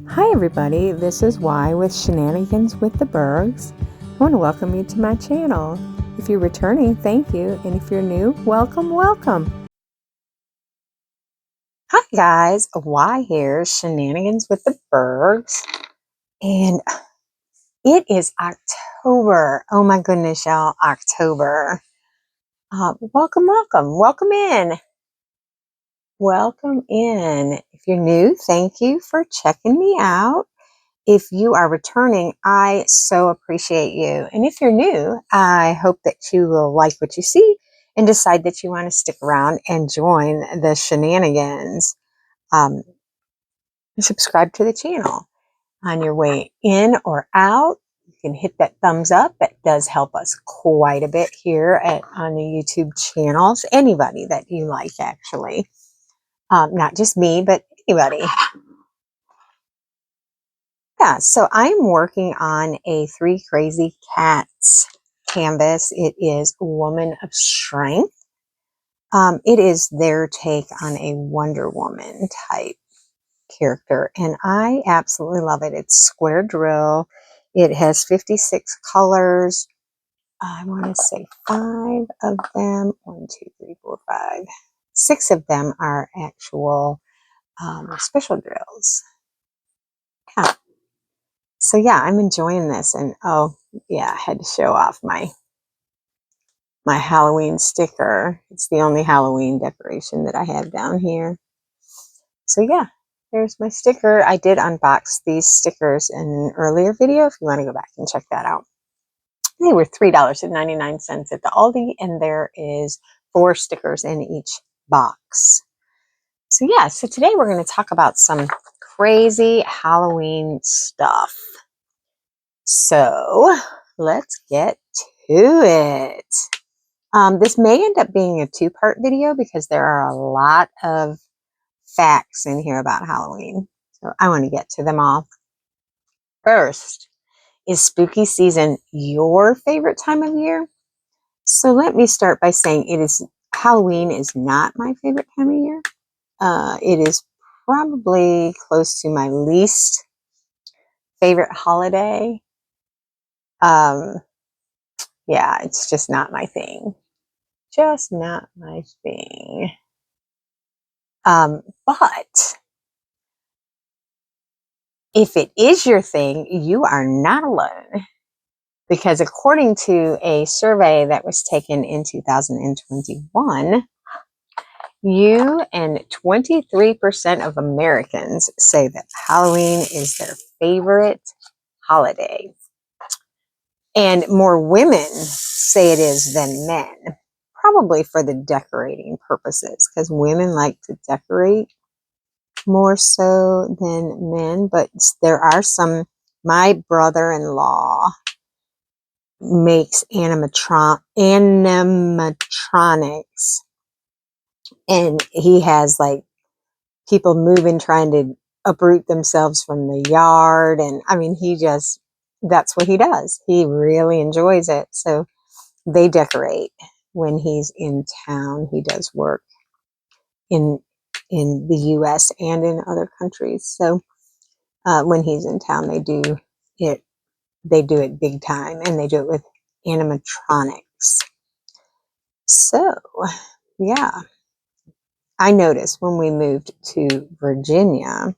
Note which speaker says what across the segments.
Speaker 1: Hi everybody, this is Y with Shenanigans with the Burgs. I want to welcome you to my channel. If you're returning, thank you, and if you're new, welcome, welcome. Hi guys, Y here, Shenanigans with the Burgs, and it is October. Oh my goodness, y'all, October. Welcome, welcome, welcome in. Welcome in. If you're new, thank you for checking me out. If you are returning, I so appreciate you. And if you're new, I hope that you will like what you see and decide that you want to stick around and join the shenanigans. Um, Subscribe to the channel. On your way in or out, you can hit that thumbs up. That does help us quite a bit here on the YouTube channels. Anybody that you like, actually. Not just me, but anybody. Yeah, so I'm working on a Three Crazy Cats canvas. It is Woman of Strength. It is their take on a Wonder Woman type character, and I absolutely love it. It's square drill. It has 56 colors. I want to say 5 of them. 1, 2, 3, 4, 5. 6 of them are actual special drills. Yeah. So yeah, I'm enjoying this, and oh yeah, I had to show off my Halloween sticker. It's the only Halloween decoration that I have down here. So yeah, there's my sticker. I did unbox these stickers in an earlier video if you want to go back and check that out. They were $3.99 at the Aldi, and there is 4 stickers in each box. So yeah, so today we're going to talk about some crazy Halloween stuff. So let's get to it. This may end up being a 2-part video because there are a lot of facts in here about Halloween. So I want to get to them all. First, is spooky season your favorite time of year? So let me start by saying Halloween is not my favorite time of year. It is probably close to my least favorite holiday. Yeah, it's just not my thing. Just not my thing. But if it is your thing, you are not alone. Because according to a survey that was taken in 2021, you and 23% of Americans say that Halloween is their favorite holiday. And more women say it is than men, probably for the decorating purposes, because women like to decorate more so than men. But there are some, my brother-in-law makes animatronics, and he has like people moving, trying to uproot themselves from the yard. And I mean, that's what he does. He really enjoys it. So they decorate when he's in town. He does work in the US and in other countries. So when he's in town, it they do it big time, and they do it with animatronics. So yeah, I noticed when we moved to Virginia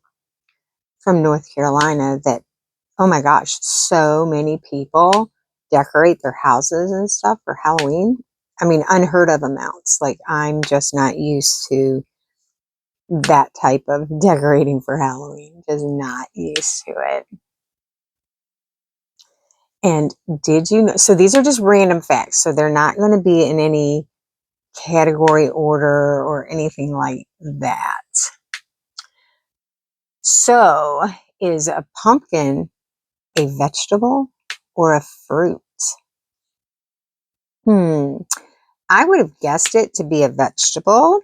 Speaker 1: from North Carolina that, oh my gosh, so many people decorate their houses and stuff for Halloween. I mean, unheard of amounts. Like, I'm just not used to that type of decorating for Halloween. Just not used to it. And did you know? So these are just random facts. So they're not going to be in any category order or anything like that. So is a pumpkin a vegetable or a fruit? I would have guessed it to be a vegetable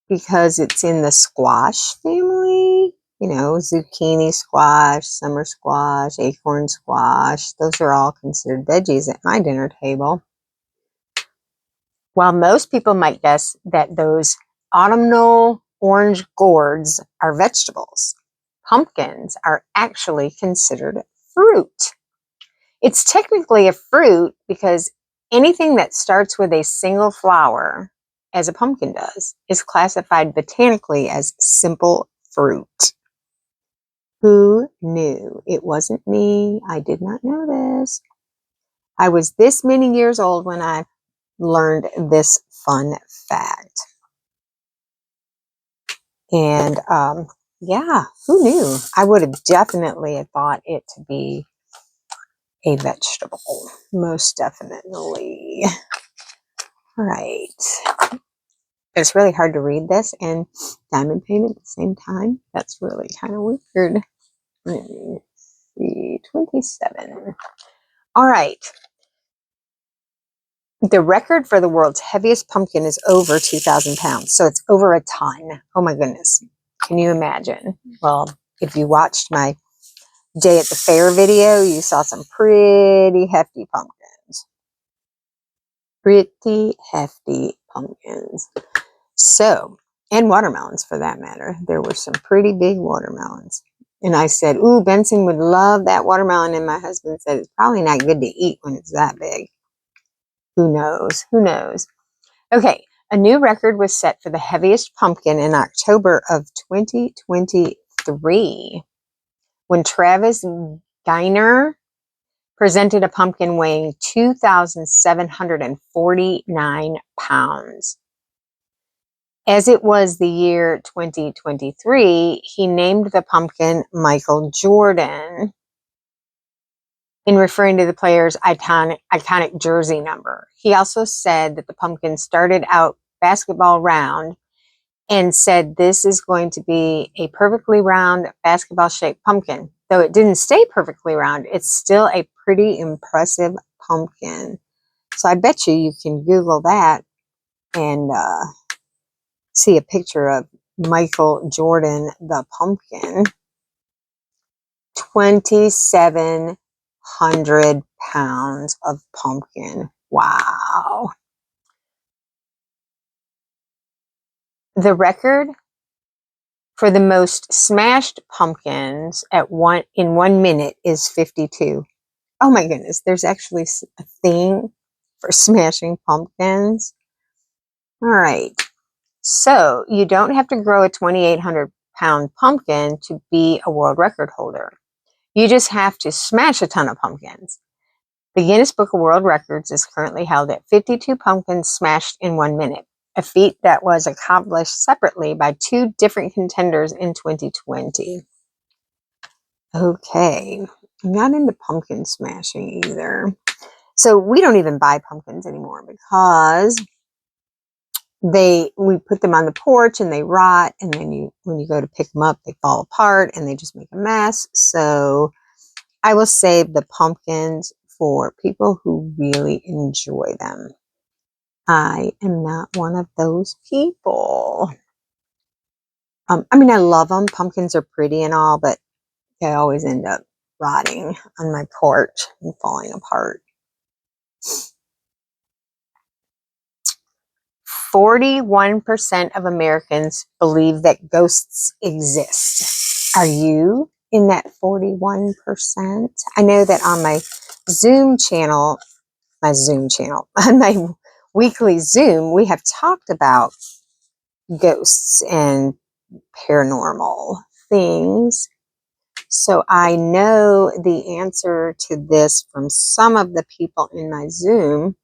Speaker 1: because it's in the squash family. You know, zucchini squash, summer squash, acorn squash. Those are all considered veggies at my dinner table. While most people might guess that those autumnal orange gourds are vegetables, pumpkins are actually considered fruit. It's technically a fruit because anything that starts with a single flower, as a pumpkin does, is classified botanically as simple fruit. Who knew? It wasn't me. I did not know this. I was this many years old when I learned this fun fact. And yeah, who knew? I would have definitely thought it to be a vegetable. Most definitely. All right. It's really hard to read this and diamond paint at the same time. That's really kind of weird. Let me see. 27. All right. The record for the world's heaviest pumpkin is over 2,000 pounds. So it's over a ton. Oh my goodness. Can you imagine? Well, if you watched my day at the fair video, you saw some pretty hefty pumpkins. Pretty hefty pumpkins. So, and watermelons for that matter. There were some pretty big watermelons. And I said, ooh, Benson would love that watermelon. And my husband said, it's probably not good to eat when it's that big. Who knows? Who knows? Okay, a new record was set for the heaviest pumpkin in October of 2023 when Travis Geiner presented a pumpkin weighing 2,749 pounds. As it was the year 2023, he named the pumpkin Michael Jordan in referring to the player's iconic jersey number. He also said that the pumpkin started out basketball round and said this is going to be a perfectly round basketball-shaped pumpkin. Though it didn't stay perfectly round, it's still a pretty impressive pumpkin. So I bet you can Google that and see a picture of Michael Jordan the pumpkin. 2,700 pounds of pumpkin. Wow. The record for the most smashed pumpkins in 1 minute is 52. Oh my goodness, there's actually a thing for smashing pumpkins. All right. So you don't have to grow a 2,800 pound pumpkin to be a world record holder. You just have to smash a ton of pumpkins. The Guinness Book of World Records is currently held at 52 pumpkins smashed in 1 minute, a feat that was accomplished separately by 2 different contenders in 2020. Okay, I'm not into pumpkin smashing either. So we don't even buy pumpkins anymore because we put them on the porch and they rot, and then when you go to pick them up, they fall apart and they just make a mess. So I will save the pumpkins for people who really enjoy them. I am not one of those people. I mean, I love them. Pumpkins are pretty and all, but they always end up rotting on my porch and falling apart. 41% of Americans believe that ghosts exist. Are you in that 41%? I know that on my Zoom channel, on my weekly Zoom, we have talked about ghosts and paranormal things. So I know the answer to this from some of the people in my Zoom.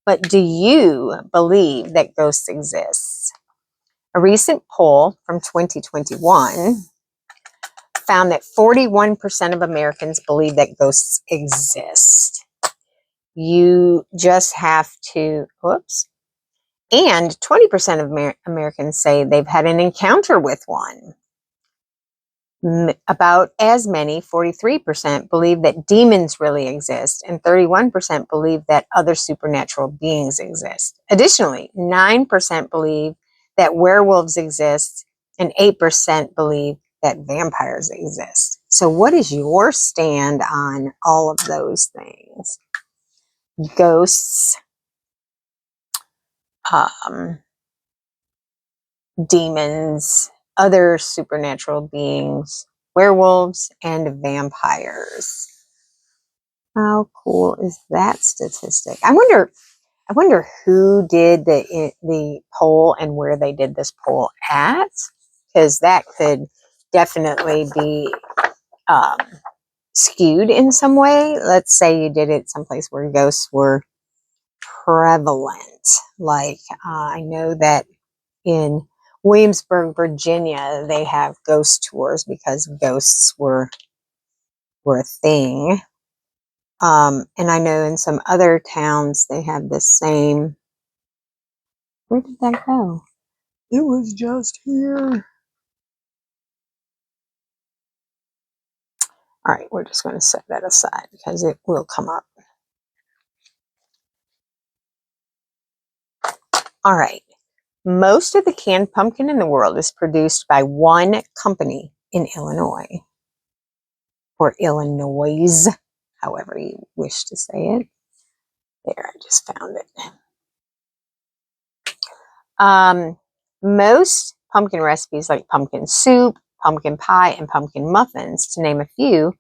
Speaker 1: But do you believe that ghosts exist? A recent poll from 2021 found that 41% of Americans believe that ghosts exist. You just have to, and 20% of Americans say they've had an encounter with one. About as many, 43%, believe that demons really exist, and 31% believe that other supernatural beings exist. Additionally, 9% believe that werewolves exist, and 8% believe that vampires exist. So what is your stand on all of those things? Ghosts, demons, other supernatural beings. werewolves, and vampires. How cool is that statistic? I wonder who did the poll and where they did this poll at, because that could definitely be skewed in some way. Let's say you did it someplace where ghosts were prevalent. Like I know that in Williamsburg, Virginia, they have ghost tours because ghosts were a thing. And I know in some other towns they have the same. Where did that go? It was just here. All right, we're just going to set that aside because it will come up. All right. Most of the canned pumpkin in the world is produced by one company in Illinois, or Illinois, however you wish to say it. There, I just found it. Most pumpkin recipes like pumpkin soup, pumpkin pie, and pumpkin muffins, to name a few,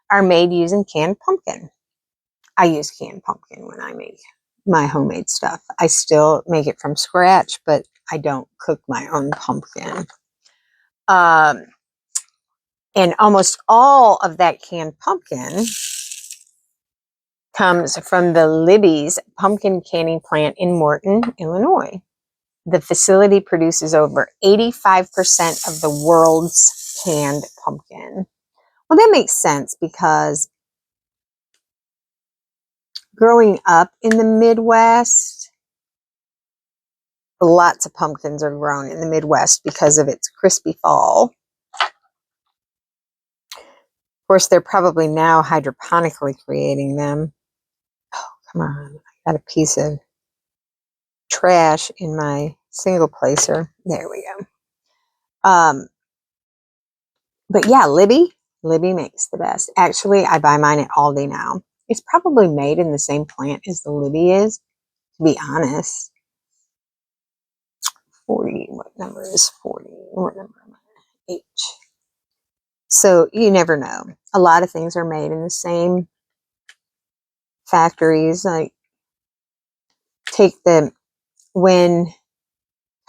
Speaker 1: are made using canned pumpkin. I use canned pumpkin when I make my homemade stuff. I still make it from scratch, but I don't cook my own pumpkin. And almost all of that canned pumpkin comes from the Libby's pumpkin canning plant in Morton, Illinois. The facility produces over 85% of the world's canned pumpkin. Well, that makes sense because growing up in the Midwest, lots of pumpkins are grown in the Midwest because of its crispy fall. Of course, they're probably now hydroponically creating them. Oh, come on. I got a piece of trash in my single placer. There we go. But yeah, Libby makes the best. Actually, I buy mine at Aldi now. It's probably made in the same plant as the Libby is, to be honest. 40, what number is 40? What number am I? H. So you never know. A lot of things are made in the same factories. Like take when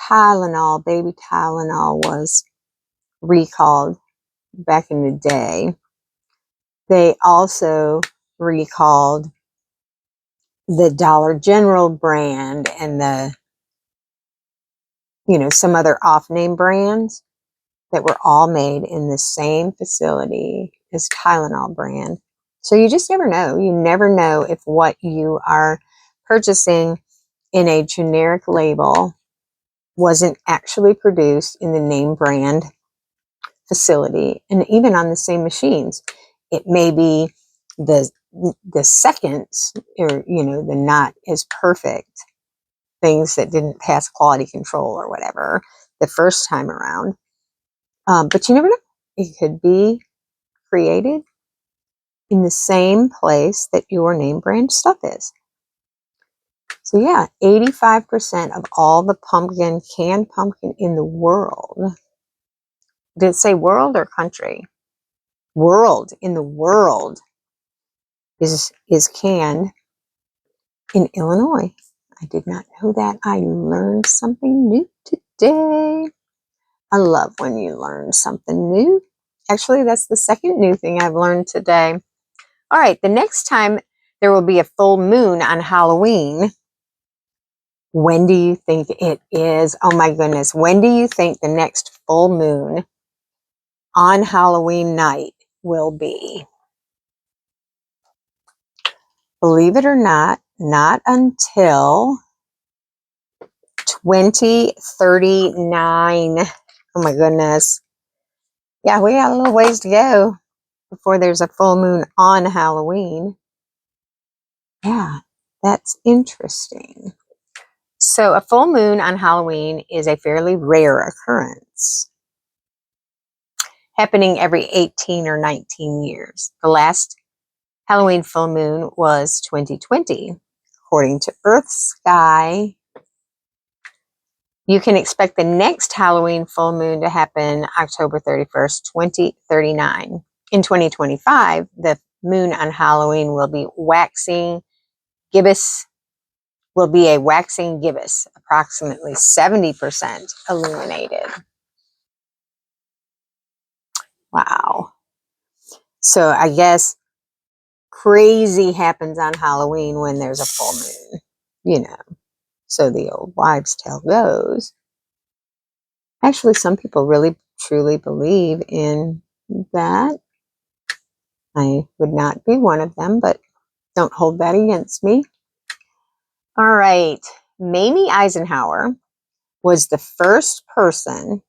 Speaker 1: Tylenol, baby Tylenol was recalled back in the day, they also recalled the Dollar General brand and some other off-name brands that were all made in the same facility as Tylenol brand. So you just never know. You never know if what you are purchasing in a generic label wasn't actually produced in the name brand facility, and even on the same machines. It may be the second, or the not as perfect things that didn't pass quality control or whatever the first time around. But you never know. It could be created in the same place that your name brand stuff is. So yeah, 85% of all the canned pumpkin in the world. Did it say world or country? World, in the world, is canned in Illinois. I did not know that. I learned something new today. I love when you learn something new. Actually, that's the second new thing I've learned today. All right, the next time there will be a full moon on Halloween. When do you think it is? Oh my goodness. When do you think the next full moon on Halloween night will be? Believe it or not until 2039. Oh my goodness. Yeah, we got a little ways to go before there's a full moon on Halloween. Yeah, that's interesting. So a full moon on Halloween is a fairly rare occurrence, happening every 18 or 19 years. The last Halloween full moon was 2020, according to Earth Sky. You can expect the next Halloween full moon to happen October 31st, 2039. In 2025, the moon on Halloween will be gibbous, a waxing gibbous, approximately 70% illuminated. Wow. So I guess crazy happens on Halloween when there's a full moon, you know. So the old wives' tale goes. Actually, some people really truly believe in that. I would not be one of them, but don't hold that against me. All right. Mamie Eisenhower was the first person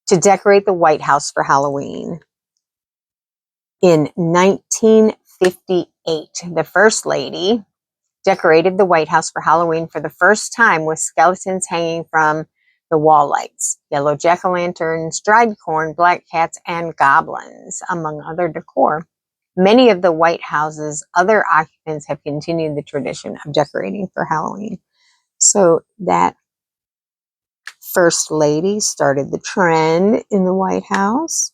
Speaker 1: to decorate the White House for Halloween in 1958. The First Lady decorated the White House for Halloween for the first time with skeletons hanging from the wall lights, yellow jack-o'-lanterns, dried corn, black cats, and goblins, among other decor. Many of the White House's other occupants have continued the tradition of decorating for Halloween. So that First Lady started the trend in the White House.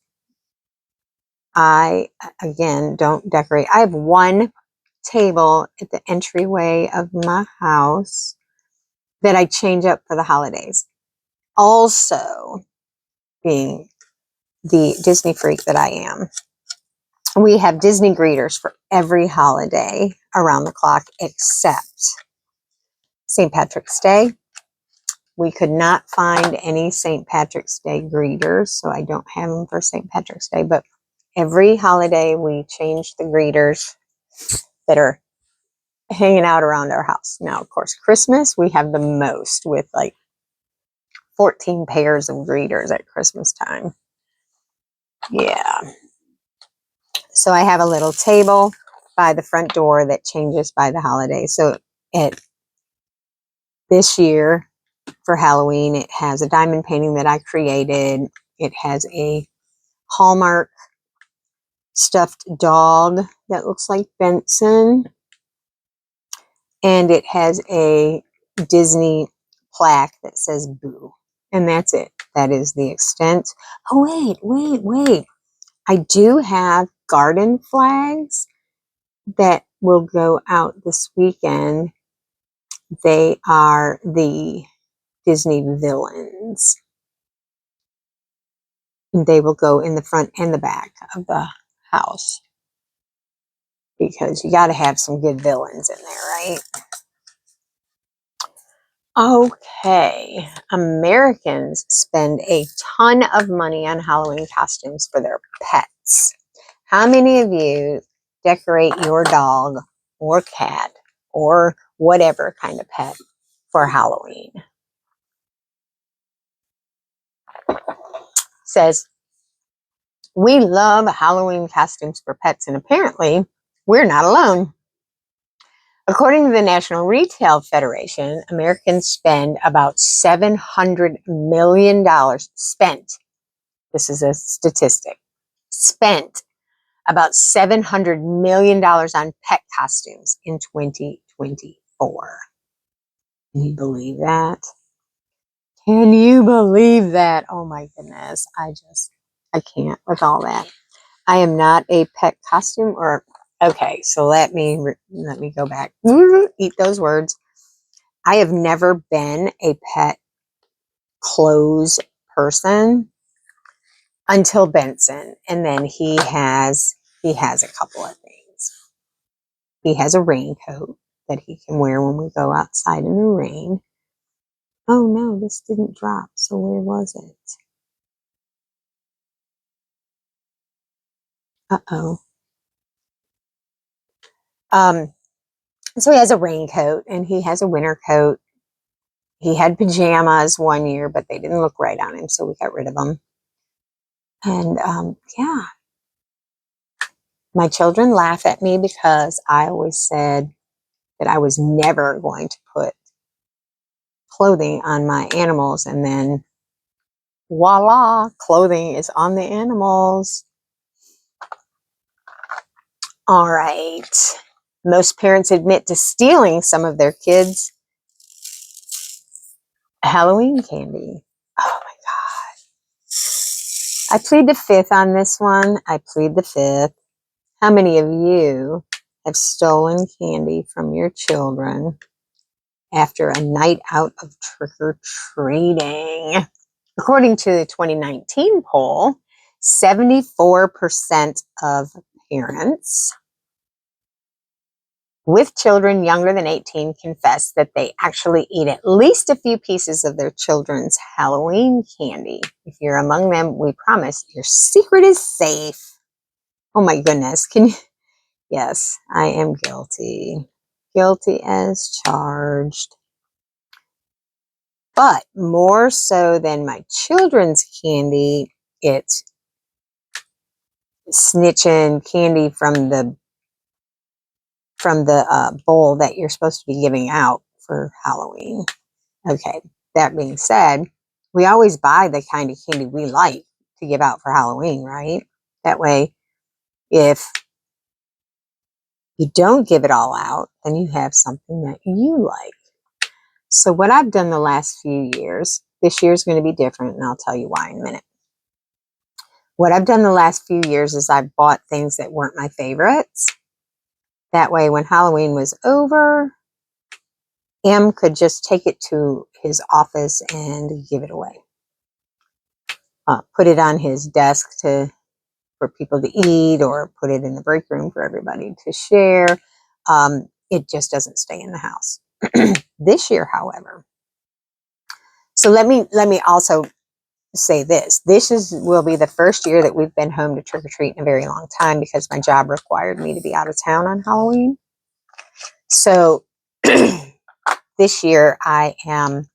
Speaker 1: I, again, don't decorate. I have one table at the entryway of my house that I change up for the holidays. Also, being the Disney freak that I am, we have Disney greeters for every holiday around the clock except St. Patrick's Day. We could not find any St. Patrick's Day greeters, so I don't have them for St. Patrick's Day, but every holiday we change the greeters that are hanging out around our house. Now, of course, Christmas, we have the most with like 14 pairs of greeters at Christmas time. Yeah. So I have a little table by the front door that changes by the holiday. So this year for Halloween, it has a diamond painting that I created. It has a Hallmark stuffed dog that looks like Benson. And it has a Disney plaque that says Boo. And that's it. That is the extent. Oh, wait. I do have garden flags that will go out this weekend. They are the Disney villains. They will go in the front and the back of the house because you got to have some good villains in there, right? Okay, Americans spend a ton of money on Halloween costumes for their pets. How many of you decorate your dog or cat or whatever kind of pet for Halloween? Says, we love Halloween costumes for pets, and apparently we're not alone. According to the National Retail Federation, Americans spend about $700 million spent. This is a statistic. Spent about $700 million on pet costumes in 2024. Can you believe that? Can you believe that? Oh my goodness. I can't with all that. I am not a pet costume or, okay, so let me go back. Eat those words. I have never been a pet clothes person until Benson. And then he has a couple of things. He has a raincoat that he can wear when we go outside in the rain. Oh no, this didn't drop. So where was it? Uh-oh. So he has a raincoat and he has a winter coat. He had pajamas one year, but they didn't look right on him, so we got rid of them. And yeah, my children laugh at me because I always said that I was never going to put clothing on my animals, and then voila, clothing is on the animals. All right. Most parents admit to stealing some of their kids' Halloween candy. Oh my God. I plead the fifth on this one. I plead the fifth. How many of you have stolen candy from your children after a night out of trick-or-treating? According to the 2019 poll, 74% of parents with children younger than 18 confess that they actually eat at least a few pieces of their children's Halloween candy. If you're among them, we promise your secret is safe. Oh my goodness. Can you? Yes, I am guilty. Guilty as charged. But more so than my children's candy, it's snitching candy from the bowl that you're supposed to be giving out for Halloween. Okay, that being said, we always buy the kind of candy we like to give out for Halloween, right? That way, if you don't give it all out, then you have something that you like. So what I've done the last few years, this year is going to be different, and I'll tell you why in a minute. What I've done the last few years is I've bought things that weren't my favorites. That way, when Halloween was over, M could just take it to his office and give it away. Put it on his desk for people to eat, or put it in the break room for everybody to share. It just doesn't stay in the house. This year, however, so let me also say this. Will be the first year that we've been home to trick or treat in a very long time, because my job required me to be out of town on Halloween. So this year I am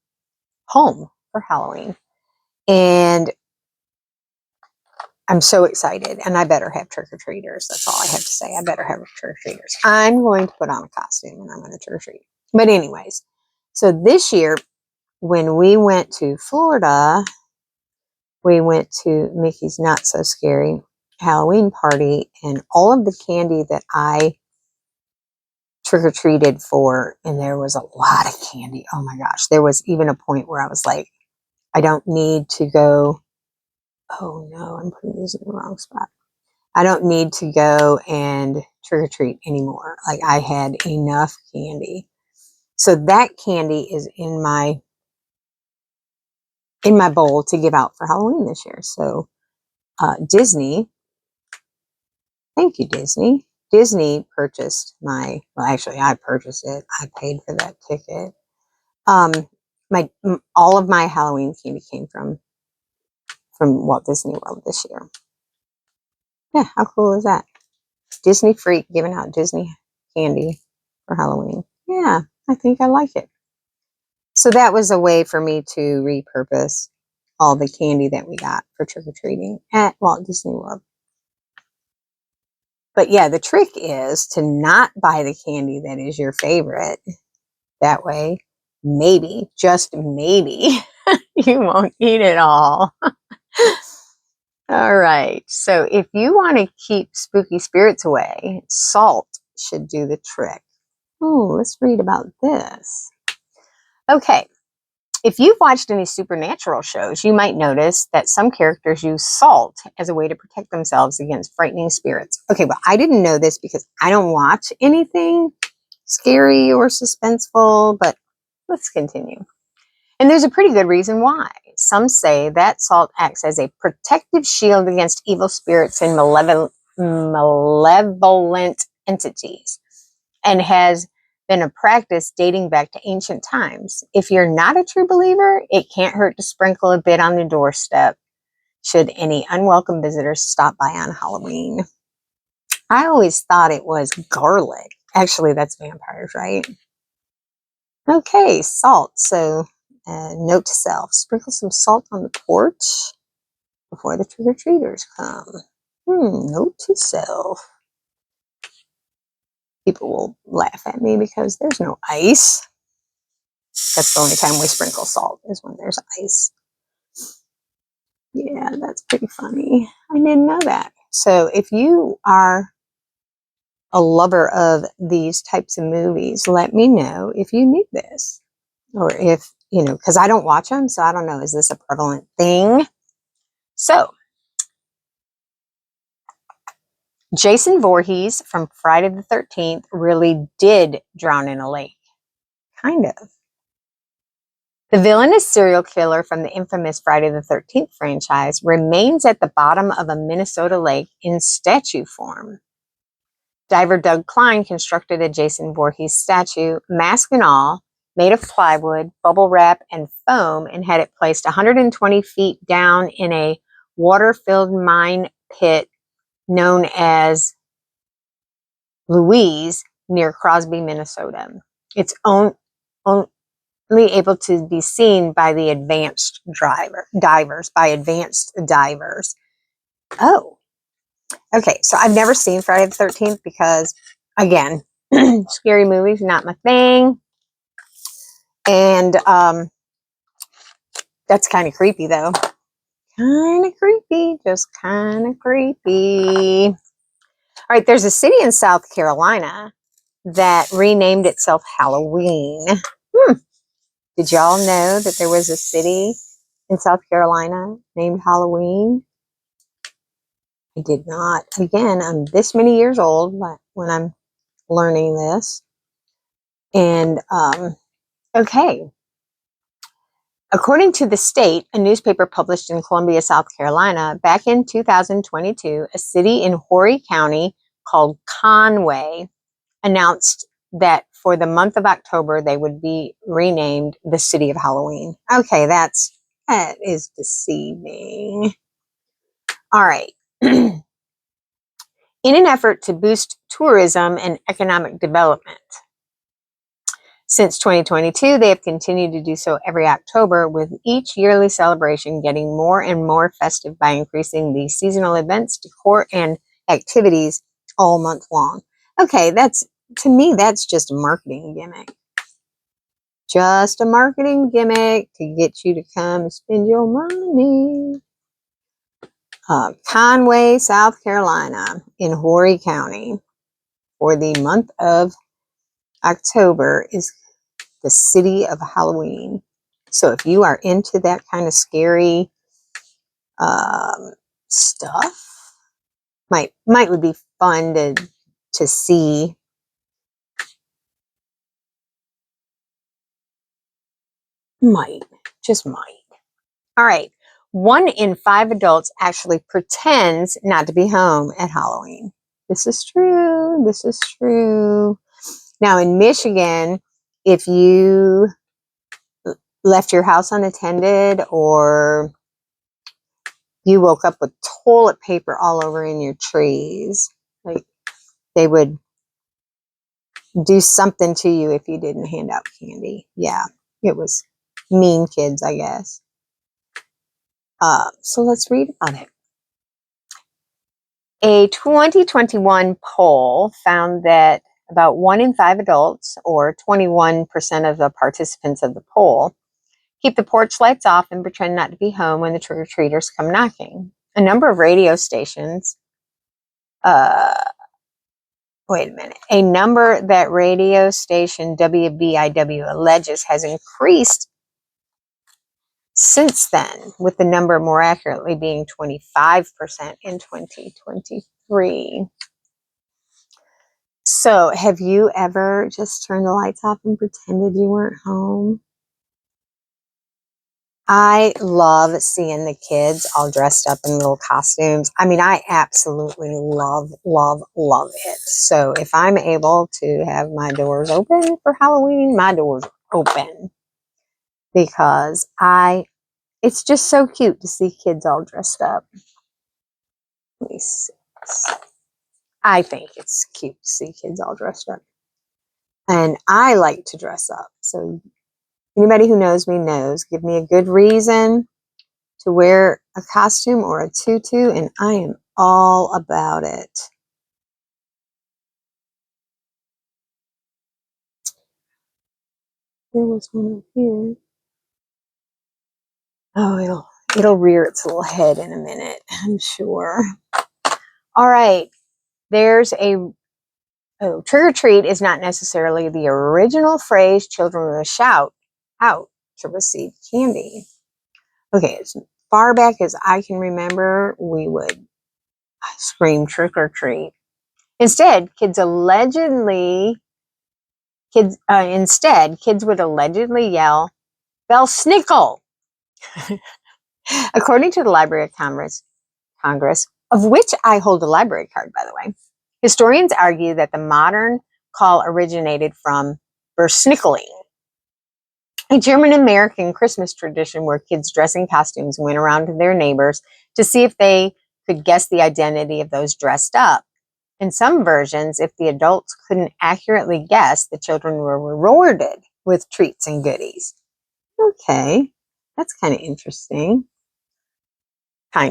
Speaker 1: home for Halloween, and I'm so excited, and I better have trick-or-treaters. That's all I have to say. I better have trick-or-treaters. I'm going to put on a costume, and I'm going to trick-or-treat. But anyways, so this year, when we went to Florida, we went to Mickey's Not So Scary Halloween party, and all of the candy that I trick-or-treated for, and there was a lot of candy. Oh my gosh. There was even a point where I was like, I don't need to go. Oh no, I'm putting these in the wrong spot. I don't need to go and trick-or-treat anymore. Like, I had enough candy. So that candy is in my bowl to give out for Halloween this year. So Disney, thank you, Disney. Disney purchased actually I purchased it. I paid for that ticket. All of my Halloween candy came from Walt Disney World this year. Yeah, how cool is that? Disney freak giving out Disney candy for Halloween. Yeah, I think I like it. So that was a way for me to repurpose all the candy that we got for trick-or-treating at Walt Disney World. But yeah, the trick is to not buy the candy that is your favorite. That way, maybe, just maybe, you won't eat it all. All right. So if you want to keep spooky spirits away, salt should do the trick. Oh, let's read about this. Okay. If you've watched any supernatural shows, you might notice that some characters use salt as a way to protect themselves against frightening spirits. Okay, well, I didn't know this because I don't watch anything scary or suspenseful, but let's continue. And there's a pretty good reason why. Some say that salt acts as a protective shield against evil spirits and malevolent entities, and has been a practice dating back to ancient times. If you're not a true believer, it can't hurt to sprinkle a bit on the doorstep should any unwelcome visitors stop by on Halloween. I always thought it was garlic. Actually, that's vampires, right? Okay, salt. So, note to self, sprinkle some salt on the porch before the trick-or-treaters come. Note to self. People will laugh at me because there's no ice. That's the only time we sprinkle salt, is when there's ice. Yeah, that's pretty funny. I didn't know that. So if you are a lover of these types of movies, let me know if you need this, or if you know, because I don't watch them, so I don't know. Is this a prevalent thing? So, Jason Voorhees from Friday the 13th really did drown in a lake. Kind of. The villainous serial killer from the infamous Friday the 13th franchise remains at the bottom of a Minnesota lake in statue form. Diver Doug Klein constructed a Jason Voorhees statue, mask and all, made of plywood, bubble wrap, and foam, and had it placed 120 feet down in a water-filled mine pit known as Louise near Crosby, Minnesota. It's only able to be seen by the advanced divers. Oh, okay. So I've never seen Friday the 13th because, again, scary movies, not my thing. And that's kind of creepy, though. Kind of creepy. Just kind of creepy. All right. There's a city in South Carolina that renamed itself Halloween. Did y'all know that there was a city in South Carolina named Halloween? I did not. Again, I'm this many years old when I'm learning this. And, okay. According to The State, a newspaper published in Columbia, South Carolina, back in 2022, a city in Horry County called Conway announced that for the month of October, they would be renamed the City of Halloween. Okay, that is deceiving. All right. In an effort to boost tourism and economic development. Since 2022, they have continued to do so every October, with each yearly celebration getting more and more festive by increasing the seasonal events, decor, and activities all month long. Okay, to me, that's just a marketing gimmick. Just a marketing gimmick to get you to come and spend your money. Conway, South Carolina, in Horry County, for the month of October is the City of Halloween. So if you are into that kind of scary stuff, might would be fun to see. Just might. All right. 1 in 5 adults actually pretends not to be home at Halloween. This is true. This is true. Now in Michigan, if you left your house unattended or you woke up with toilet paper all over in your trees, like they would do something to you if you didn't hand out candy. Yeah, it was mean kids, I guess. So let's read about it. A 2021 poll found that about 1 in 5 adults, or 21% of the participants of the poll, keep the porch lights off and pretend not to be home when the trick-or-treaters come knocking. A number of radio stations, wait a minute, a number that radio station WBIW alleges has increased since then, with the number more accurately being 25% in 2023. So, have you ever just turned the lights off and pretended you weren't home? I love seeing the kids all dressed up in little costumes. I mean, I absolutely love it. So if I'm able to have my doors open for Halloween, my doors are open. Because it's just so cute to see kids all dressed up. Let me see. I think it's cute to see kids all dressed up. And I like to dress up. So anybody who knows me knows, give me a good reason to wear a costume or a tutu, and I am all about it. There was one up here. Oh, it'll rear its little head in a minute, I'm sure. All right, there's trick or treat is not necessarily the original phrase children will shout out to receive candy. Okay, as far back as I can remember, we would scream trick or treat. Instead, kids would allegedly yell, "Bell Snickle!" According to the Library of Congress, of which I hold a library card, by the way, historians argue that the modern call originated from Versnickling, a German-American Christmas tradition where kids dress in costumes went around to their neighbors to see if they could guess the identity of those dressed up. In some versions, if the adults couldn't accurately guess, the children were rewarded with treats and goodies. Okay, that's kind of interesting. How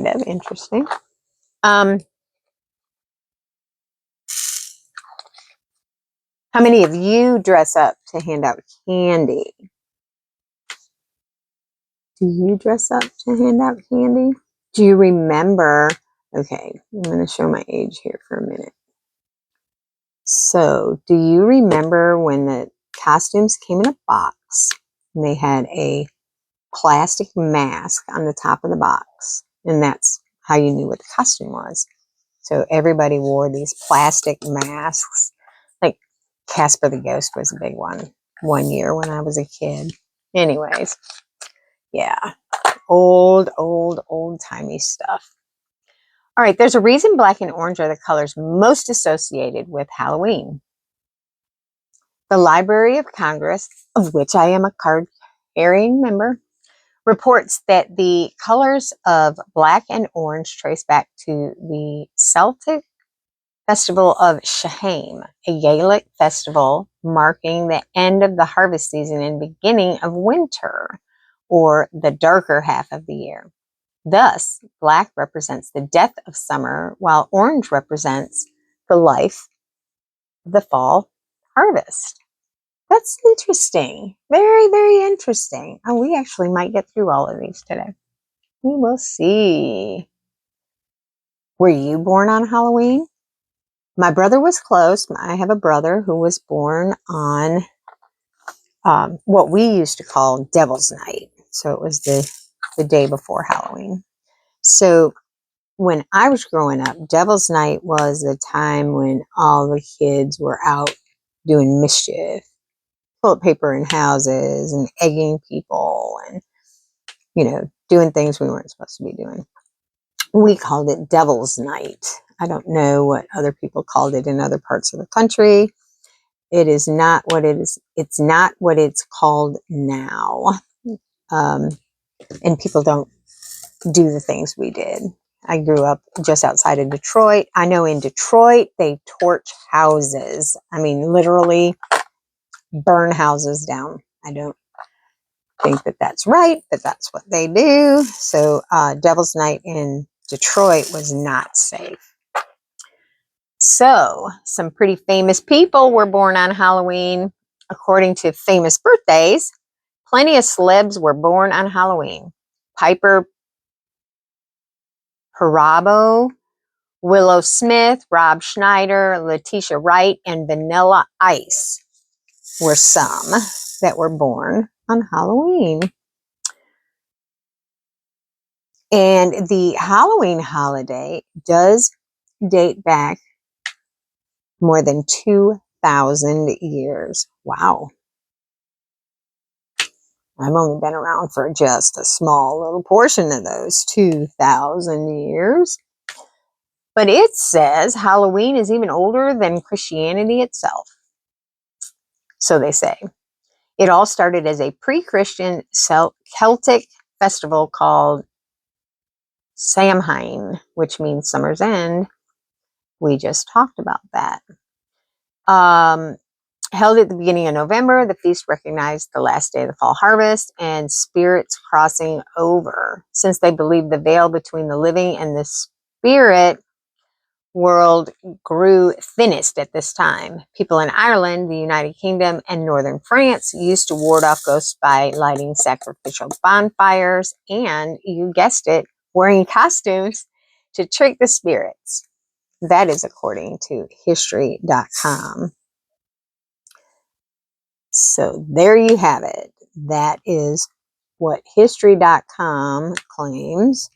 Speaker 1: many of you dress up to hand out candy? Do you dress up to hand out candy? Do you remember? Okay, I'm going to show my age here for a minute. So, do you remember when the costumes came in a box and they had a plastic mask on the top of the box? And that's how you knew what the costume was. So, everybody wore these plastic masks. Like Casper the Ghost was a big one year when I was a kid. Anyways, yeah, old timey stuff. All right, there's a reason black and orange are the colors most associated with Halloween. The Library of Congress, of which I am a card-carrying member, reports that the colors of black and orange trace back to the Celtic festival of Samhain, a Gaelic festival marking the end of the harvest season and beginning of winter, or the darker half of the year. Thus, black represents the death of summer, while orange represents the life of the fall harvest. That's interesting. Very, very interesting. Oh, we actually might get through all of these today. We will see. Were you born on Halloween? My brother was close. I have a brother who was born on what we used to call Devil's Night. So it was the day before Halloween. So when I was growing up, Devil's Night was the time when all the kids were out doing mischief, toilet paper in houses and egging people and, doing things we weren't supposed to be doing. We called it Devil's Night. I don't know what other people called it in other parts of the country. It is not what it is. It's not what it's called now. And people don't do the things we did. I grew up just outside of Detroit. I know in Detroit, they torch houses. I mean, literally burn houses down. I don't think that that's right, but that's what they do. So Devil's Night in Detroit was not safe. So some pretty famous people were born on Halloween. According to famous birthdays, plenty of celebs were born on Halloween. Piper Perabo, Willow Smith, Rob Schneider, Letitia Wright, and Vanilla Ice were some that were born on Halloween. And the Halloween holiday does date back more than 2,000 years. Wow. I've only been around for just a small little portion of those 2,000 years. But it says Halloween is even older than Christianity itself. So they say. It all started as a pre-Christian Celtic festival called Samhain, which means summer's end. We just talked about that. Held at the beginning of November, the feast recognized the last day of the fall harvest and spirits crossing over, since they believed the veil between the living and the spirit world grew thinnest at this time. People in Ireland, the United Kingdom, and northern France used to ward off ghosts by lighting sacrificial bonfires and, you guessed it, wearing costumes to trick the spirits. That is according to history.com. So there you have it. That is what History.com claims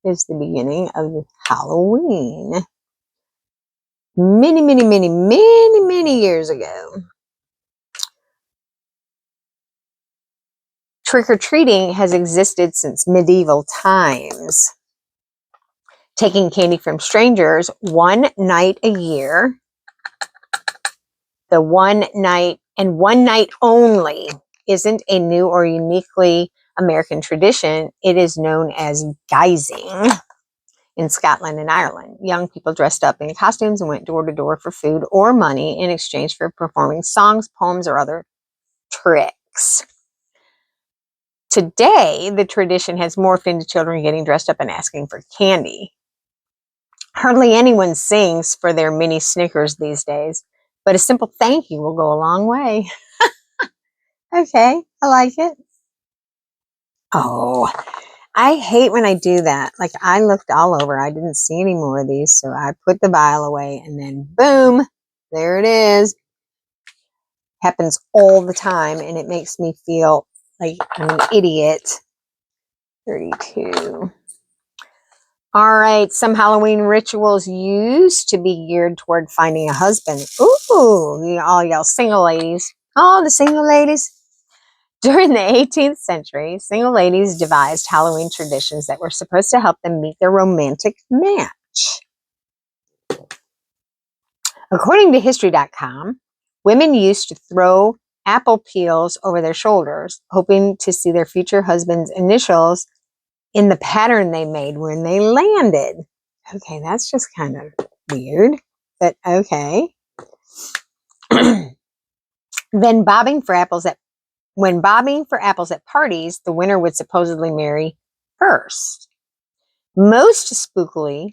Speaker 1: is the beginning of Halloween. Many, many, many, many, many years ago. Trick-or-treating has existed since medieval times. Taking candy from strangers one night a year. The one night and one night only isn't a new or uniquely American tradition. It is known as guising in Scotland and Ireland. Young people dressed up in costumes and went door to door for food or money in exchange for performing songs, poems, or other tricks. Today, the tradition has morphed into children getting dressed up and asking for candy. Hardly anyone sings for their mini Snickers these days, but a simple thank you will go a long way. Okay, I like it. Oh, I hate when I do that. Like, I looked all over. I didn't see any more of these, so I put the vial away, and then boom, there it is. Happens all the time, and it makes me feel like I'm an idiot. 32. All right, some Halloween rituals used to be geared toward finding a husband. Ooh, you all y'all single ladies. All the single ladies. During the 18th century, single ladies devised Halloween traditions that were supposed to help them meet their romantic match. According to History.com, women used to throw apple peels over their shoulders, hoping to see their future husband's initials in the pattern they made when they landed. Okay, that's just kind of weird, but okay. Then when bobbing for apples at parties, the winner would supposedly marry first. Most spookily,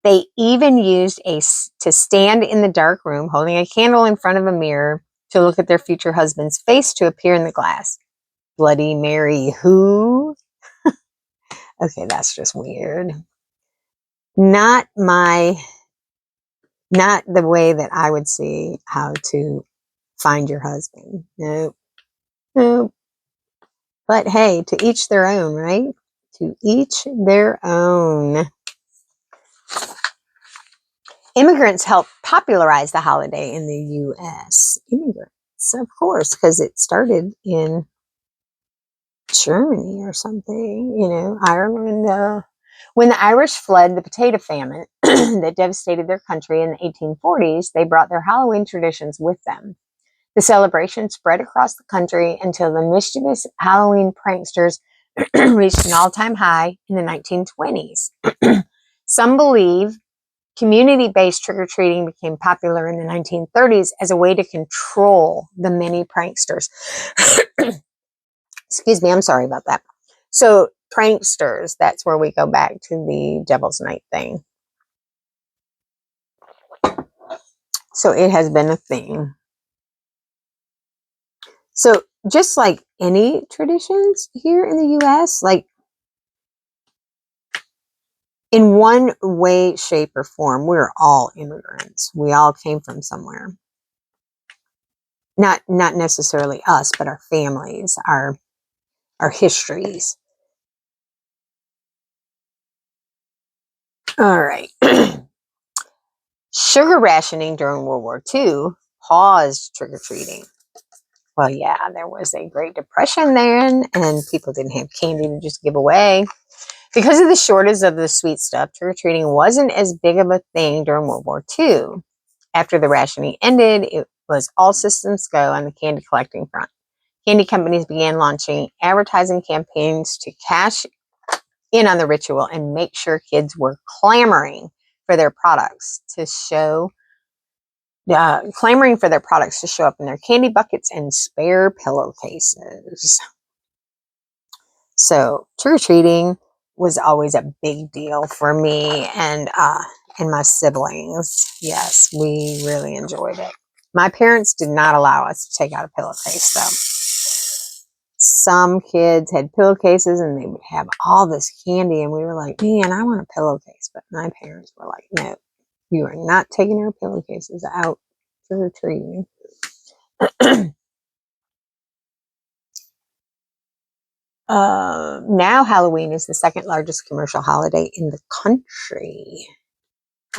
Speaker 1: they even used to stand in the dark room holding a candle in front of a mirror to look at their future husband's face to appear in the glass. Bloody Mary who? Okay, that's just weird. Not the way that I would see how to find your husband. Nope. Nope. But hey, to each their own, right? To each their own. Immigrants helped popularize the holiday in the U.S. Immigrants, of course, because it started in Germany or something, Ireland. When the Irish fled the potato famine that devastated their country in the 1840s, they brought their Halloween traditions with them. The celebration spread across the country until the mischievous Halloween pranksters reached an all-time high in the 1920s. Some believe community-based trick-or-treating became popular in the 1930s as a way to control the many pranksters. Excuse me, I'm sorry about that. So pranksters, that's where we go back to the Devil's Night thing. So it has been a thing. So just like any traditions here in the US, like in one way, shape, or form, we're all immigrants. We all came from somewhere. Not necessarily us, but our families, our histories. All right. Sugar rationing during World War II paused trick-or-treating. Well, yeah, there was a Great Depression then, and people didn't have candy to just give away. Because of the shortage of the sweet stuff, trick-or-treating wasn't as big of a thing during World War II. After the rationing ended, it was all systems go on the candy collecting front. Candy companies began launching advertising campaigns to cash in on the ritual and make sure kids were clamoring for their products to show up in their candy buckets and spare pillowcases. So trick-or-treating was always a big deal for me and my siblings. Yes, we really enjoyed it. My parents did not allow us to take out a pillowcase, though. Some kids had pillowcases and they would have all this candy, and we were like, man, I want a pillowcase. But my parents were like, no, you are not taking our pillowcases out trick-or-treating. Now Halloween is the second largest commercial holiday in the country.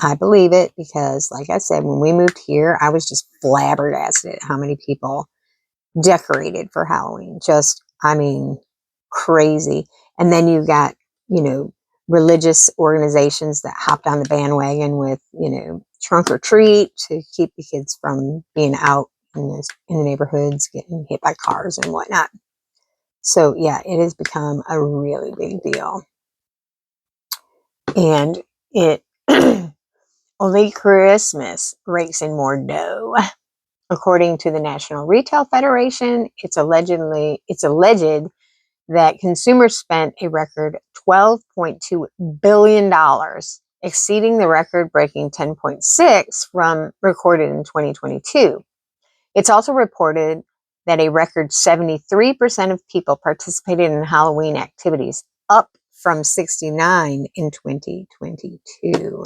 Speaker 1: I believe it because, like I said, when we moved here, I was just flabbergasted at how many people decorated for Halloween. Just, I mean, crazy. And then you got, you know, religious organizations that hopped on the bandwagon with, you know, trunk or treat to keep the kids from being out in the neighborhoods, getting hit by cars and whatnot. So, yeah, it has become a really big deal. And it only Christmas rakes in more dough. According to the National Retail Federation, it's alleged that consumers spent a record $12.2 billion, exceeding the record-breaking 10.6 from recorded in 2022. It's also reported that a record 73% of people participated in Halloween activities, up from 69 in 2022.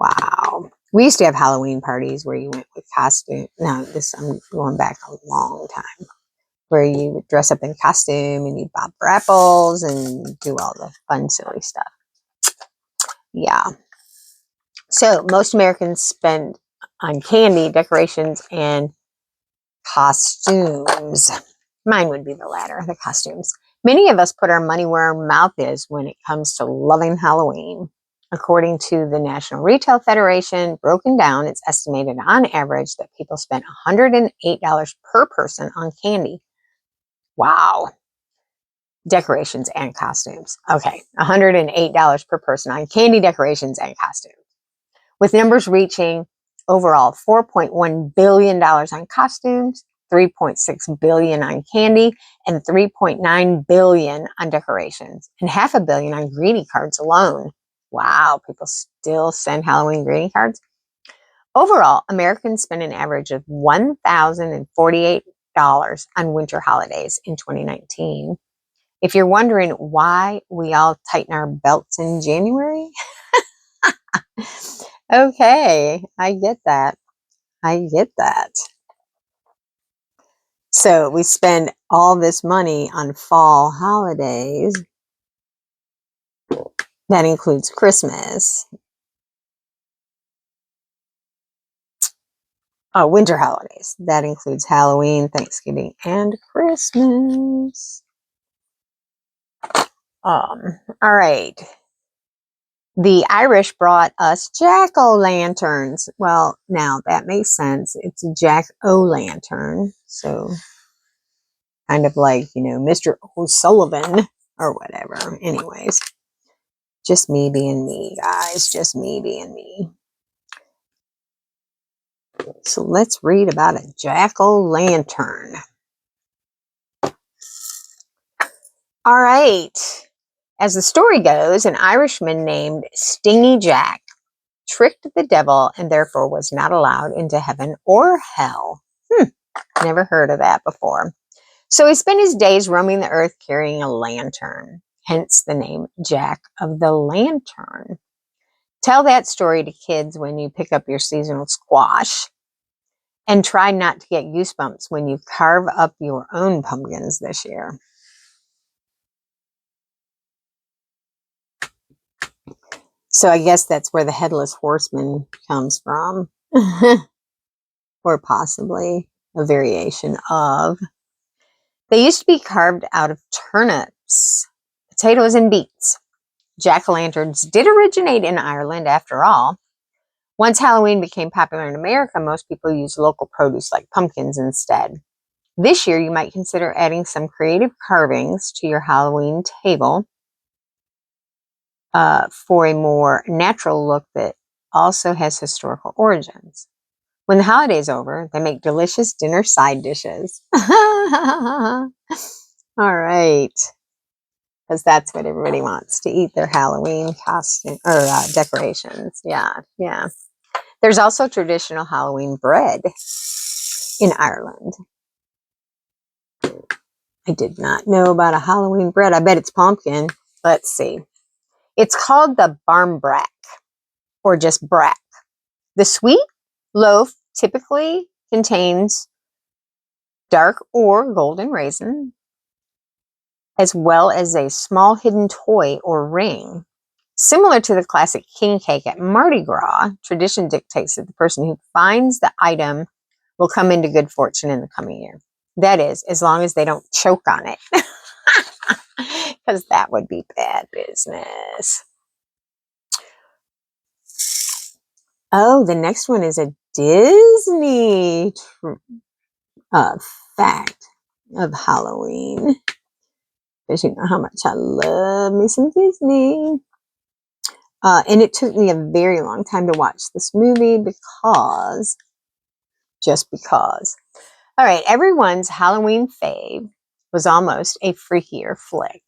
Speaker 1: Wow. We used to have Halloween parties where you went with costume. Now, I'm going back a long time, where you would dress up in costume and you'd bob for apples and do all the fun, silly stuff. Yeah. So most Americans spend on candy, decorations, and costumes. Mine would be the latter, the costumes. Many of us put our money where our mouth is when it comes to loving Halloween. According to the National Retail Federation, broken down, it's estimated on average that people spent $108 per person on candy. Wow. Decorations and costumes. Okay, $108 per person on candy, decorations, and costumes. With numbers reaching overall $4.1 billion on costumes, $3.6 billion on candy, and $3.9 billion on decorations, and $500 million on greeting cards alone. Wow, people still send Halloween greeting cards. Overall, Americans spend an average of $1,048 on winter holidays in 2019. If you're wondering why we all tighten our belts in January, okay, I get that. I get that. So we spend all this money on fall holidays. That includes Christmas. Oh, winter holidays. That includes Halloween, Thanksgiving, and Christmas. All right. The Irish brought us jack-o'-lanterns. Well, now that makes sense. It's a jack-o'-lantern. So kind of like, you know, Mr. O'Sullivan or whatever. Anyways, just me being me, guys. Just me being me. So let's read about a jack-o'-lantern. All right. As the story goes, an Irishman named Stingy Jack tricked the devil and therefore was not allowed into heaven or hell. Never heard of that before. So he spent his days roaming the earth carrying a lantern, hence the name Jack of the Lantern. Tell that story to kids when you pick up your seasonal squash, and try not to get goosebumps when you carve up your own pumpkins this year. So I guess that's where the headless horseman comes from. Or possibly a variation of. They used to be carved out of turnips, potatoes, and beets. Jack-o'-lanterns did originate in Ireland, after all. Once Halloween became popular in America, most people used local produce like pumpkins instead. This year, you might consider adding some creative carvings to your Halloween table for a more natural look that also has historical origins. When the holiday's over, they make delicious dinner side dishes. All right. Because that's what everybody wants, to eat their Halloween costume or decorations. Yeah, yeah. There's also traditional Halloween bread in Ireland. I did not know about a Halloween bread. I bet it's pumpkin. Let's see. It's called the barmbrack, or just brack. The sweet loaf typically contains dark or golden raisin, as well as a small hidden toy or ring. Similar to the classic king cake at Mardi Gras, tradition dictates that the person who finds the item will come into good fortune in the coming year. That is, as long as they don't choke on it, because that would be bad business. Oh, the next one is a Disney fact of Halloween. Because you know how much I love me some Disney. And it took me a very long time to watch this movie just because. All right, everyone's Halloween fave was almost a freakier flick.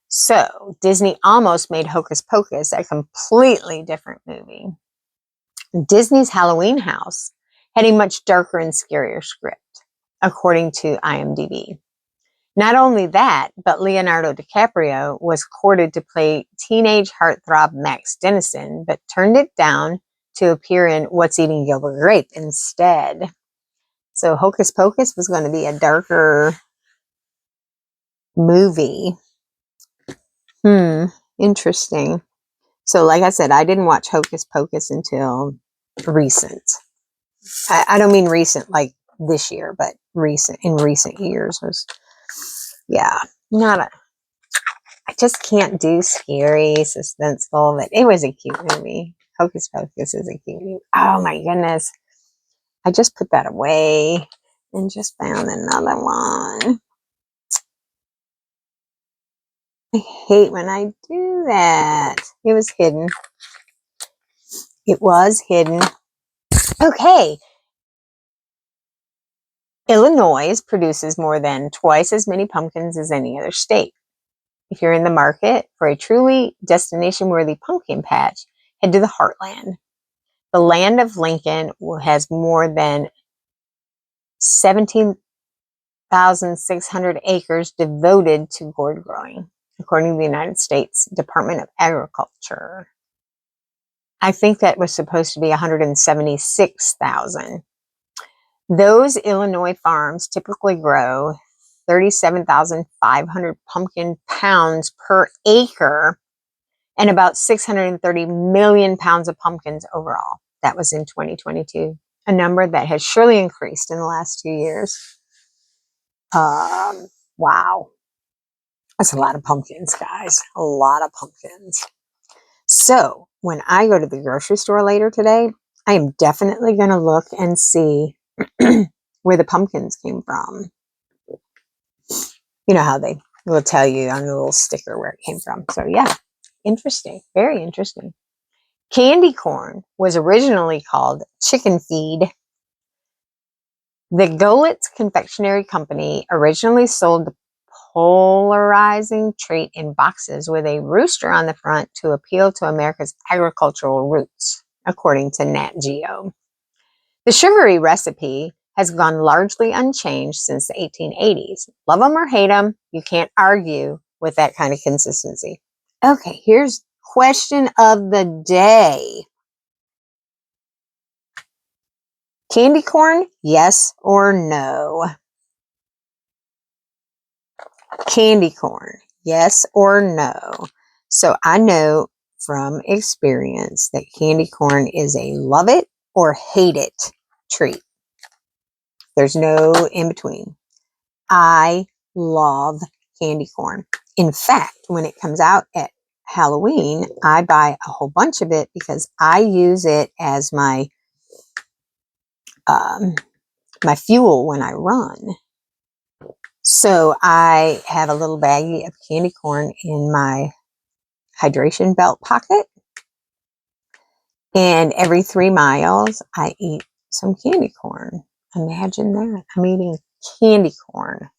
Speaker 1: So Disney almost made Hocus Pocus a completely different movie. Disney's Halloween House had a much darker and scarier script, according to IMDb. Not only that, but Leonardo DiCaprio was courted to play teenage heartthrob Max Dennison, but turned it down to appear in What's Eating Gilbert Grape instead. So Hocus Pocus was going to be a darker movie. Interesting. So like I said, I didn't watch Hocus Pocus until recent. I don't mean recent like this year, but in recent years was, yeah, I just can't do scary, suspenseful, but it was a cute movie. Hocus Pocus is a cute movie. Oh my goodness. I just put that away and just found another one. I hate when I do that. It was hidden. It was hidden. Okay. Illinois produces more than twice as many pumpkins as any other state. If you're in the market for a truly destination-worthy pumpkin patch, head to the Heartland. The land of Lincoln has more than 17,600 acres devoted to gourd growing, according to the United States Department of Agriculture. I think that was supposed to be 176,000. Those Illinois farms typically grow 37,500 pumpkin pounds per acre and about 630 million pounds of pumpkins overall. That was in 2022, a number that has surely increased in the last 2 years. Wow. That's a lot of pumpkins, guys. A lot of pumpkins. So when I go to the grocery store later today, I am definitely going to look and see where the pumpkins came from. You know how they will tell you on the little sticker where it came from. So yeah, interesting. Very interesting. Candy corn was originally called chicken feed. The Goelitz Confectionery Company originally sold the polarizing treat in boxes with a rooster on the front to appeal to America's agricultural roots, according to Nat Geo. The sugary recipe has gone largely unchanged since the 1880s. Love them or hate them, you can't argue with that kind of consistency. Okay, here's question of the day. Candy corn, yes or no? Candy corn, yes or no? So I know from experience that candy corn is a love it or hate it treat. There's no in between. I love candy corn. In fact, when it comes out at Halloween, I buy a whole bunch of it because I use it as my my fuel when I run. So I have a little baggie of candy corn in my hydration belt pocket. And every 3 miles, I eat some candy corn. Imagine that. I'm eating candy corn.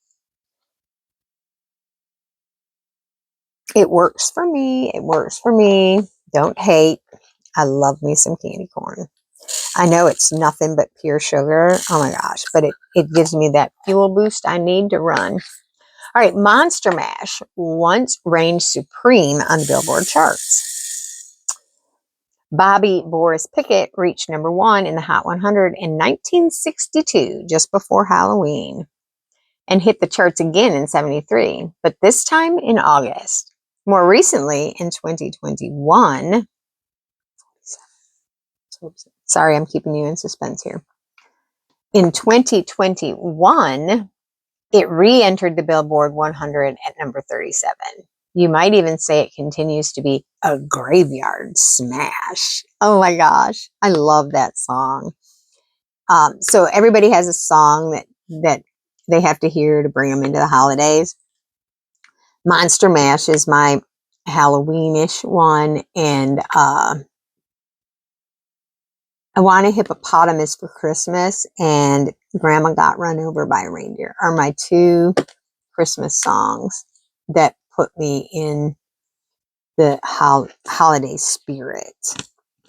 Speaker 1: It works for me. It works for me. Don't hate. I love me some candy corn. I know it's nothing but pure sugar. Oh my gosh. But it gives me that fuel boost I need to run. All right. Monster Mash once reigned supreme on the Billboard charts. Bobby Boris Pickett reached #1 in the Hot 100 in 1962, just before Halloween. and hit the charts again in 73, but this time in August. More recently, in 2021, sorry, I'm keeping you in suspense here. In 2021, it re-entered the Billboard 100 at number 37. You might even say it continues to be a graveyard smash. Oh my gosh, I love that song. So everybody has a song that they have to hear to bring them into the holidays. Monster Mash is my Halloweenish one, and I Want a Hippopotamus for Christmas and Grandma Got Run Over by a Reindeer are my two Christmas songs that put me in the holiday spirit,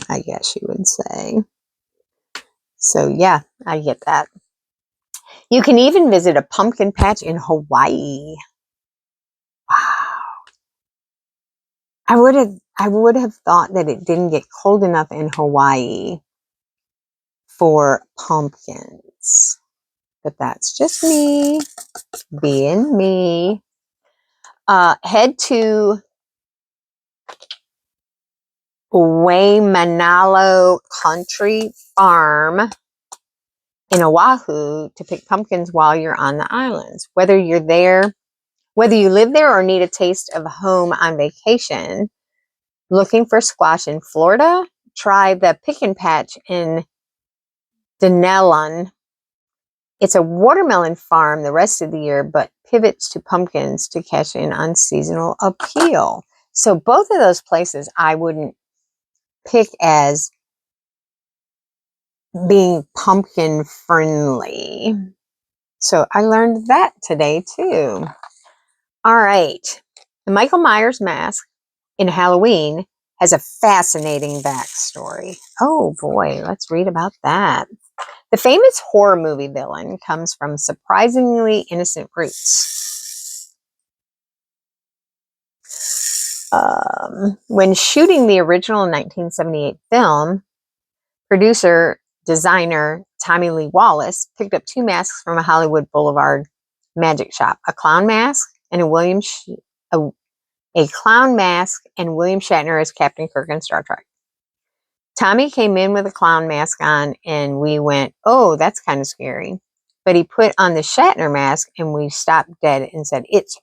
Speaker 1: I guess you would say. So yeah, I get that. You can even visit a pumpkin patch in Hawaii. Wow. I would have thought that it didn't get cold enough in Hawaii for pumpkins. But that's just me being me. Head to Waimanalo Country Farm in Oahu to pick pumpkins while you're on the islands. Whether you live there or need a taste of home on vacation, looking for squash in Florida, try the Pick and Patch in Denellen. It's a watermelon farm the rest of the year, but pivots to pumpkins to cash in on seasonal appeal. So both of those places I wouldn't pick as being pumpkin friendly. So I learned that today too. All right. The Michael Myers mask in Halloween has a fascinating backstory. Oh boy, let's read about that. The famous horror movie villain comes from surprisingly innocent roots. When shooting the original 1978 film, producer, designer Tommy Lee Wallace picked up two masks from a Hollywood Boulevard magic shop, a clown mask and a clown mask and William Shatner as Captain Kirk in Star Trek. Tommy came in with a clown mask on and we went, oh, that's kind of scary. But he put on the Shatner mask and we stopped dead and said, it's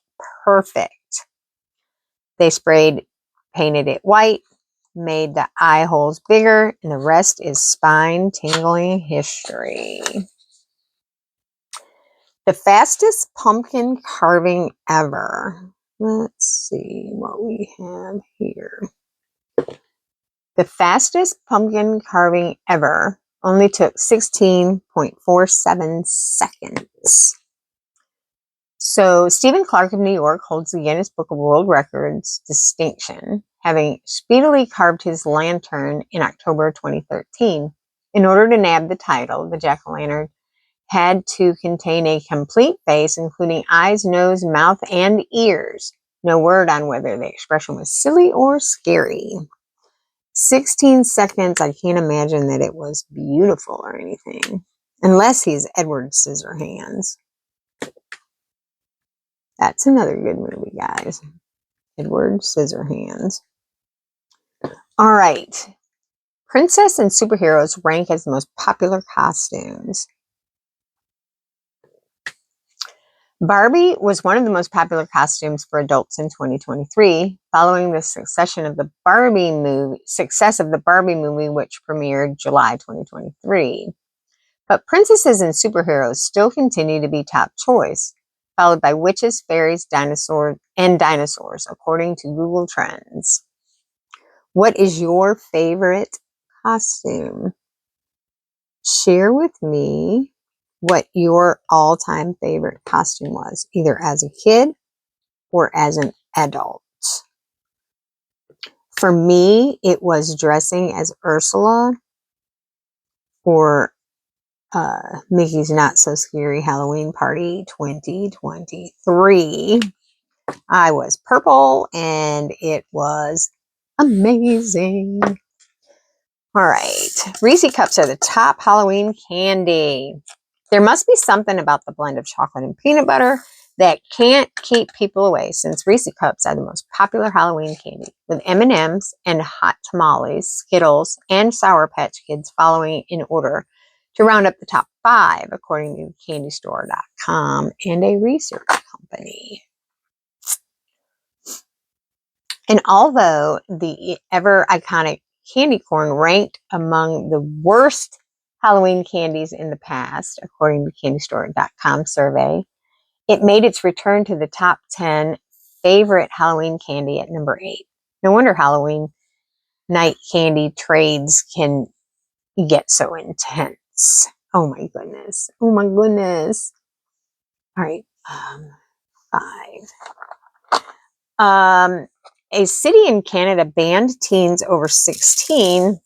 Speaker 1: perfect. They painted it white, made the eye holes bigger, and the rest is spine-tingling history. The fastest pumpkin carving ever. Let's see what we have here. The fastest pumpkin carving ever only took 16.47 seconds. So Stephen Clark of New York holds the Guinness Book of World Records distinction, having speedily carved his lantern in October 2013. In order to nab the title, the jack-o'-lantern had to contain a complete face, including eyes, nose, mouth, and ears. No word on whether the expression was silly or scary. 16 seconds, I can't imagine that it was beautiful or anything. Unless he's Edward Scissorhands. That's another good movie, guys. Edward Scissorhands. All right. Princess and superheroes rank as the most popular costumes. Barbie was one of the most popular costumes for adults in 2023, following the success of the Barbie movie, which premiered July 2023. But princesses and superheroes still continue to be top choice, followed by witches, fairies, dinosaurs, according to Google Trends. What is your favorite costume? Share with me what your all-time favorite costume was, either as a kid or as an adult. For me, it was dressing as Ursula for Mickey's Not So Scary Halloween Party 2023. I was purple and it was amazing. All right. Reese Cups are the top Halloween candy. There must be something about the blend of chocolate and peanut butter that can't keep people away, since Reese Cups are the most popular Halloween candy, with M&Ms and Hot Tamales, Skittles, and Sour Patch Kids following in order to round up the top 5, according to CandyStore.com and a research company. And although the ever iconic candy corn ranked among the worst Halloween candies in the past, according to CandyStore.com survey, it made its return to the top 10 favorite Halloween candy at number 8. No wonder Halloween night candy trades can get so intense. Oh my goodness. Oh my goodness. All right. 5. A city in Canada banned teens over 16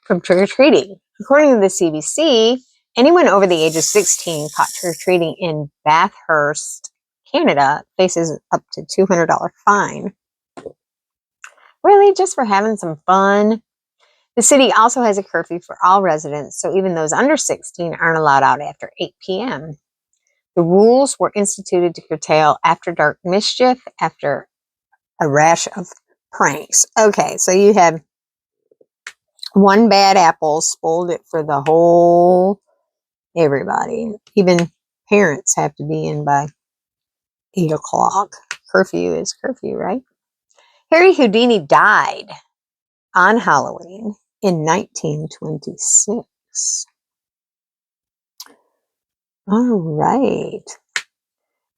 Speaker 1: from trick-or-treating. According to the CBC, anyone over the age of 16 caught trick-or-treating in Bathurst, Canada, faces up to $200 fine. Really? Just for having some fun? The city also has a curfew for all residents, so even those under 16 aren't allowed out after 8 p.m. The rules were instituted to curtail after-dark mischief after a rash of pranks. Okay, so you have one bad apple spoiled it for the whole everybody. Even parents have to be in by 8 o'clock. Curfew is curfew, right? Harry Houdini died on Halloween in 1926. All right.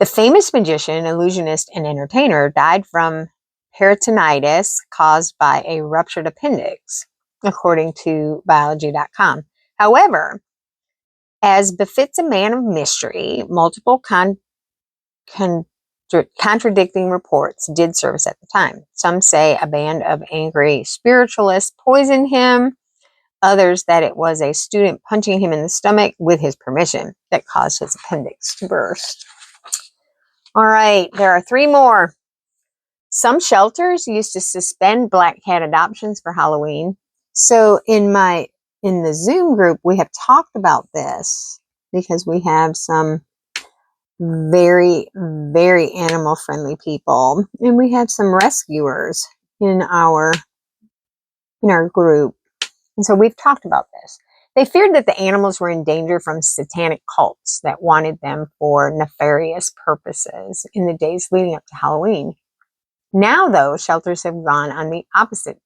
Speaker 1: The famous magician, illusionist, and entertainer died from peritonitis caused by a ruptured appendix, according to biology.com. However, as befits a man of mystery, multiple contradicting reports did surface at the time. Some say a band of angry spiritualists poisoned him. Others that it was a student punching him in the stomach with his permission that caused his appendix to burst. All right, there are 3 more. Some shelters used to suspend black cat adoptions for Halloween. So in the Zoom group, we have talked about this because we have some very, very animal friendly people, and we have some rescuers in our group. And so we've talked about this. They feared that the animals were in danger from satanic cults that wanted them for nefarious purposes in the days leading up to Halloween. Now, though, shelters have gone in the opposite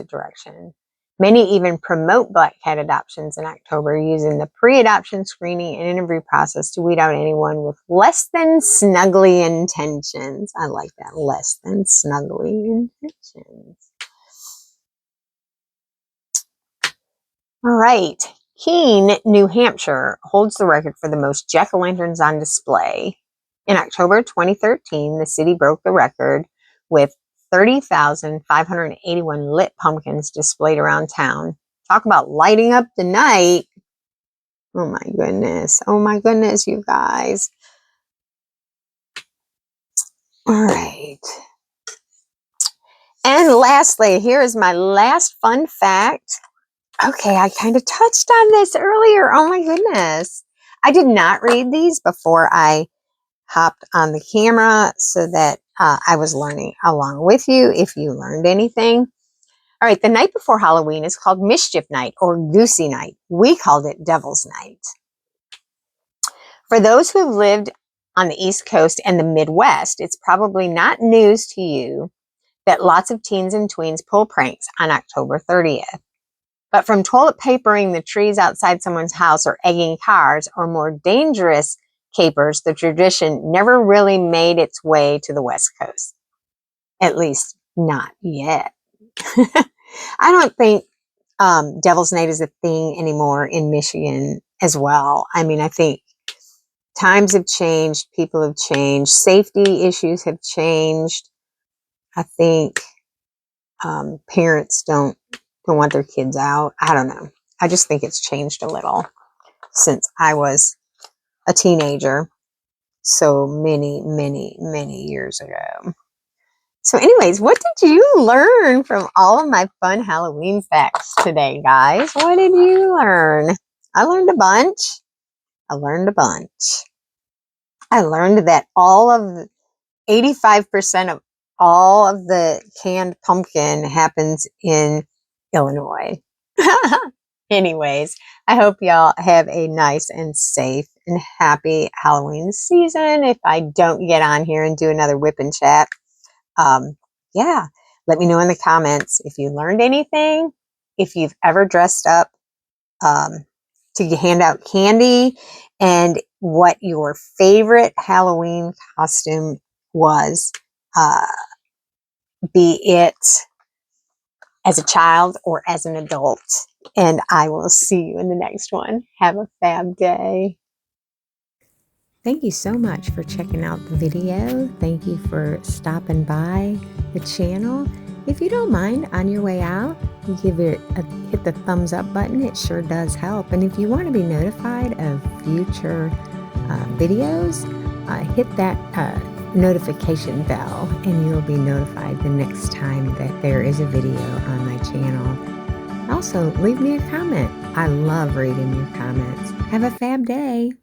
Speaker 1: direction. Many even promote black cat adoptions in October using the pre-adoption screening and interview process to weed out anyone with less than snuggly intentions. I like that, less than snuggly intentions. All right. Keene, New Hampshire holds the record for the most jack-o'-lanterns on display. In October 2013, the city broke the record with 30,581 lit pumpkins displayed around town. Talk about lighting up the night. Oh my goodness. Oh my goodness, you guys. All right. And lastly, here is my last fun fact. Okay, I kind of touched on this earlier. Oh my goodness. I did not read these before I hopped on the camera so that I was learning along with you if you learned anything. All right, the night before Halloween is called Mischief Night or Goosey Night. We called it Devil's Night. For those who have lived on the East Coast and the Midwest, it's probably not news to you that lots of teens and tweens pull pranks on October 30th. But from toilet papering the trees outside someone's house or egging cars or more dangerous capers, the tradition never really made its way to the West Coast. At least not yet. I don't think Devil's Night is a thing anymore in Michigan as well. I mean, I think times have changed, people have changed, safety issues have changed. I think parents don't want their kids out. I don't know. I just think it's changed a little since I was a teenager so many, many, many years ago. So anyways, what did you learn from all of my fun Halloween facts today, guys? What did you learn? I learned a bunch. I learned a bunch. I learned that 85% of all of the canned pumpkin happens in Illinois. Anyways, I hope y'all have a nice and safe and happy Halloween season. If I don't get on here and do another WIP and Chat, yeah, let me know in the comments if you learned anything, if you've ever dressed up to hand out candy, and what your favorite Halloween costume was, be it as a child or as an adult. And I will see you in the next one. Have a fab day. Thank you so much for checking out the video. Thank you for stopping by the channel. If you don't mind, on your way out, hit the thumbs up button. It sure does help. And if you want to be notified of future videos, hit that notification bell and you'll be notified the next time that there is a video on my channel. Also, leave me a comment. I love reading your comments. Have a fab day.